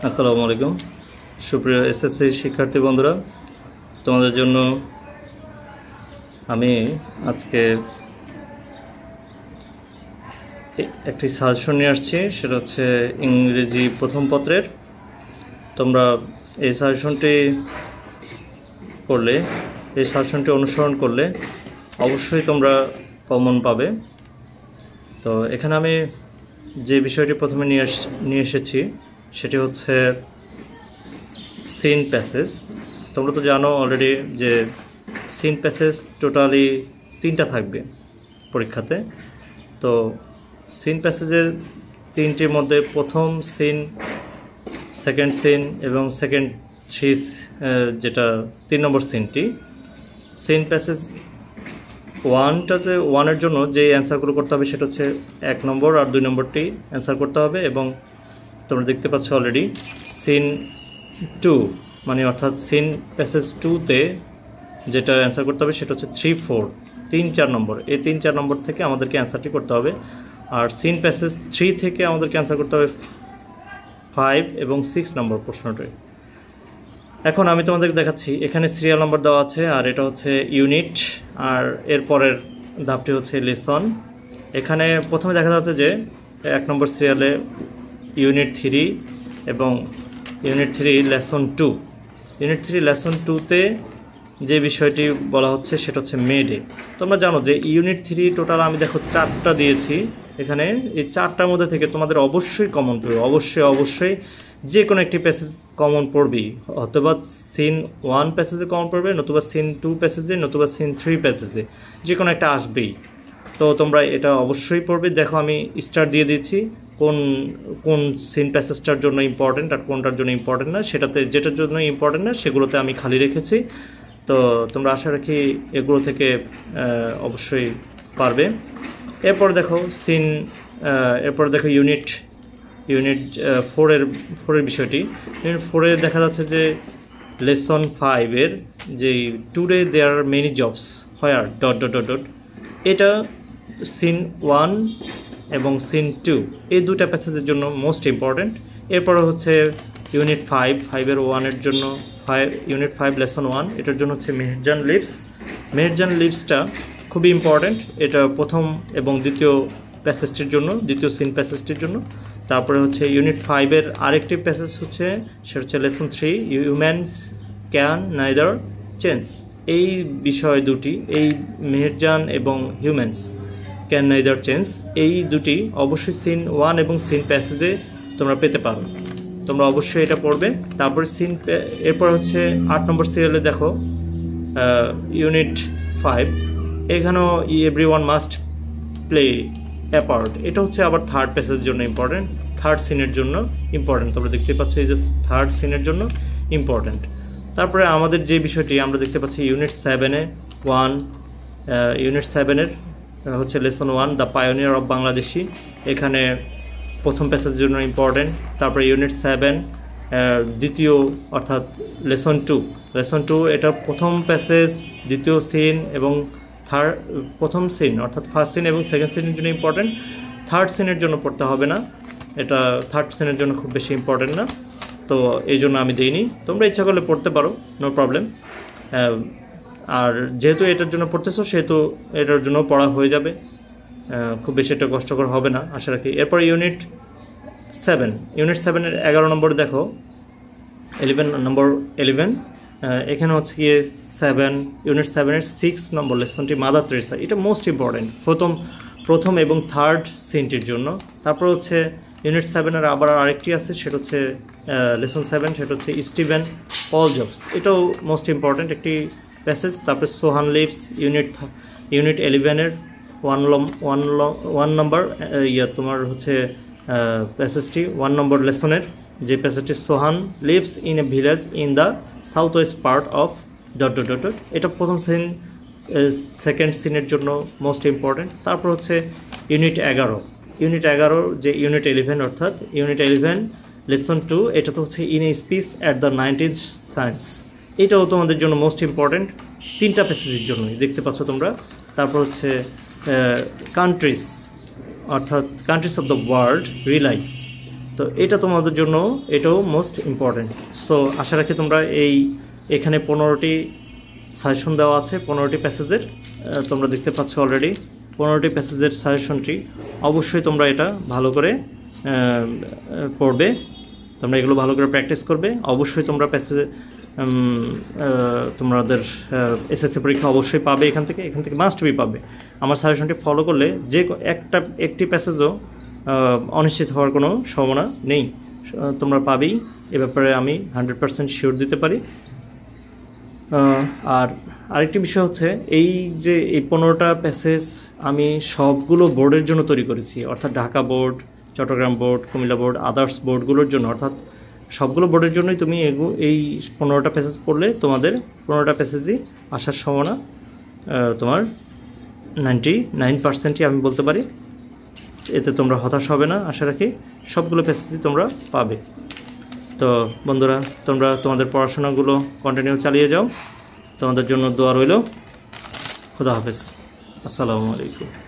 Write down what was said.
আসসালামু আলাইকুম সুপ্রিয় এসএসসি শিক্ষার্থী বন্ধুরা, তোমাদের জন্য আমি আজকে একটি সাজেশন নিয়ে আসছি। সেটা হচ্ছে ইংরেজি প্রথম পত্রের। তোমরা এই সাজেশনটি অনুসরণ করলে অবশ্যই তোমরা কমন পাবে। তো এখানে আমি যে বিষয়টি প্রথমে নিয়ে এসেছি সেটি হচ্ছে সিন প্যাসেজ। তোমরা তো জানো অলরেডি যে সিন প্যাসেজ টোটালি 3টা থাকবে পরীক্ষাতে। তো সিন প্যাসেজের 3টির মধ্যে প্রথম সিন, সেকেন্ড সিন এবং সেকেন্ড যেটা 3 নম্বর সিনটি, সিন প্যাসেজ 1-এর জন্য যে অ্যান্সারগুলো করতে হবে সেটা হচ্ছে 1 নম্বর আর 2 নম্বরটি অ্যান্সার করতে হবে। এবং তোমরা দেখতে পাচ্ছ অলরেডি সিন 2 মানে অর্থাৎ সিন প্যাসেজ 2-তে যেটা অ্যান্সার করতে হবে সেটা হচ্ছে 3, 4, 3, 4 নম্বর। এই 3, 4 নম্বর থেকে আমাদেরকে অ্যান্সারটি করতে হবে। আর সিন প্যাসেজ 3 থেকে আমাদেরকে অ্যান্সার করতে হবে 5 এবং 6 নম্বর প্রশ্নটি। এখন আমি তোমাদেরকে দেখাচ্ছি, এখানে সিরিয়াল নম্বর দেওয়া আছে আর এটা হচ্ছে ইউনিট, আর এরপরের ধাপটি হচ্ছে লেসন। এখানে প্রথমে দেখা যাচ্ছে যে 1 নম্বর সিরিয়ালে ইউনিট 3 এবং ইউনিট 3 লেসন 2। ইউনিট 3 লেসন 2-তে যে বিষয়টি বলা হচ্ছে সেটা হচ্ছে মে ডে। তোমরা জানো যে ইউনিট 3 টোটাল আমি দেখো 4টা দিয়েছি। এখানে এই 4টার মধ্যে থেকে তোমাদের অবশ্যই কমন পড়বে, অবশ্যই যে কোনো একটি প্যাসেজ কমন পড়বেই। অথবা সিন 1 প্যাসেজে কমন পড়বে, নতুবা সিন 2 প্যাসেজে, নতুবা সিন 3 প্যাসেজে, যে কোনো একটা আসবেই। তো তোমরা এটা অবশ্যই পড়বে। দেখো আমি স্টার দিয়ে দিয়েছি কোন সিন প্যাসেজটার জন্য ইম্পর্টেন্ট আর কোনটার জন্য ইম্পর্টেন্ট না। যেটার জন্য ইম্পর্টেন্ট না সেগুলোতে আমি খালি রেখেছি। তো তোমরা আশা রাখি এগুলো থেকে অবশ্যই পারবে। এরপর দেখো ইউনিট 4-এর বিষয়টি। ইউনিট 4-এ দেখা যাচ্ছে যে লেসন 5-এর যে today there are many jobs where ... এটা সিন 1 এবং সিন 2 এই 2টা প্যাসেজের জন্য মোস্ট ইম্পর্টেন্ট। এরপর হচ্ছে ইউনিট 5-এর 1-এর জন্য ইউনিট 5 লেসন 1, এটার জন্য হচ্ছে মেহেরজান লিভসটা খুবই ইম্পর্টেন্ট। এটা প্রথম এবং দ্বিতীয় প্যাসেজটির জন্য, দ্বিতীয় সিন প্যাসেজটির জন্য। তারপরে হচ্ছে ইউনিট 5-এর আরেকটি প্যাসেজ সেটা হচ্ছে lesson 3, humans can neither change. এই বিষয় দুটি, এই মেহেরজান এবং হিউম্যানস ক্যান নাইদার চেঞ্জ, এই দুটি অবশ্যই সিন 1 এবং সিন প্যাসেজে তোমরা পেতে পারো। তোমরা অবশ্যই এটা পড়বে। তারপরে এরপর হচ্ছে 8 নম্বর সিরিয়ালে দেখো ইউনিট 5, এখানেও everyone must play a part. এটা হচ্ছে আবার 3rd প্যাসেজের জন্য ইম্পর্টেন্ট, 3rd সিনের জন্য ইম্পর্টেন্ট। তোমরা দেখতে পাচ্ছ এই যে 3rd সিনের জন্য ইম্পর্টেন্ট। তারপরে আমাদের যে বিষয়টি আমরা দেখতে পাচ্ছি ইউনিট 7-এর হচ্ছে lesson 1 the pioneer of Bangladeshi. এখানে প্রথম প্যাসেজের জন্য ইম্পর্টেন্ট। তারপরে ইউনিট 7 দ্বিতীয় অর্থাৎ লেসন 2 এটা প্রথম প্যাসেজ, দ্বিতীয় সিন এবং প্রথম সিন অর্থাৎ ফার্স্ট সিন এবং সেকেন্ড সিনের জন্য ইম্পর্টেন্ট। 3rd সিনের জন্য পড়তে হবে না, এটা 3rd সিনের জন্য খুব বেশি ইম্পর্টেন্ট না, তো এই জন্য আমি দিইনি। তোমরা ইচ্ছা করলে পড়তে পারো, নো প্রবলেম। আর যেহেতু এটার জন্য পড়তেছো সেহেতু এটার জন্য পড়া হয়ে যাবে, খুব বেশি একটা কষ্টকর হবে না আশা রাখি। এরপর ইউনিট 7-এর 11 নম্বর দেখো 11 এখানে হচ্ছে গিয়ে ইউনিট 7-এর 6 নম্বর লেসনটি মাদার তেরেসা। এটা মোস্ট ইম্পর্টেন্ট প্রথম এবং 3rd সিনটির জন্য। তারপর হচ্ছে ইউনিট 7-এর আবার আরেকটি আছে, সেটা হচ্ছে লেসন 7, সেটা হচ্ছে স্টিভেন অল জবস। এটাও মোস্ট ইম্পর্টেন্ট একটি প্যাসেজ। তারপরে সোহান লিভস ইউনিট 11-এর 1 নম্বর তোমার হচ্ছে প্যাসেজটি 1 নম্বর লেসনের যে প্যাসেজটি Sohan lives in a village in the south west part of ... এটা প্রথম সিন, সেকেন্ড সিনের জন্য মোস্ট ইম্পর্টেন্ট। তারপর হচ্ছে ইউনিট 11 যে ইউনিট 11 অর্থাৎ ইউনিট 11 লেসন 2, এটা তো হচ্ছে in a speech at the 19th science. এটাও তোমাদের জন্য মোস্ট ইম্পর্টেন্ট 3টা প্যাসেজের জন্যই, দেখতে পাচ্ছ তোমরা। তারপর হচ্ছে কান্ট্রিজ অর্থাৎ countries of the world rely তো এটা তোমাদের জন্য এটাও মোস্ট ইম্পর্টেন্ট। সো আশা রাখি তোমরা এখানে 15টি সাজেশন দেওয়া আছে, 15টি প্যাসেজের, তোমরা দেখতে পাচ্ছ অলরেডি 15টি প্যাসেজের সাজেশনটি। অবশ্যই তোমরা এটা ভালো করে পড়বে, তোমরা এগুলো ভালো করে প্র্যাকটিস করবে। অবশ্যই তোমরা তোমাদের এসএসসি পরীক্ষা অবশ্যই পাবে, এখান থেকে মাস্ট বি পাবে। আমার সাজেশনটি ফলো করলে যে একটি প্যাসেজও অনিশ্চিত হওয়ার কোনো সম্ভাবনা নেই, তোমরা পাবেই, এ ব্যাপারে আমি 100% শিওর দিতে পারি। আর আরেকটি বিষয় হচ্ছে এই 15টা প্যাসেজ আমি সবগুলো বোর্ডের জন্য তৈরি করেছি, অর্থাৎ Dhaka board, Chattogram board, Cumilla board, others বোর্ডগুলোর জন্য, অর্থাৎ সবগুলো বোর্ডের জন্যই তুমি এই 15টা প্যাসেজ পড়লে তোমাদের 15টা প্যাসেজই আসার সম্ভাবনা তোমার 99%ই আমি বলতে পারি। এতে তোমরা হতাশ হবে না, আশা রাখি সবগুলো প্যাসেজই তোমরা পাবে। তো বন্ধুরা, তোমরা তোমাদের পড়াশোনাগুলো কন্টিনিউ চালিয়ে যাও, তোমাদের জন্য দোয়া রইল। খুদা হাফেজ, আসসালামু আলাইকুম।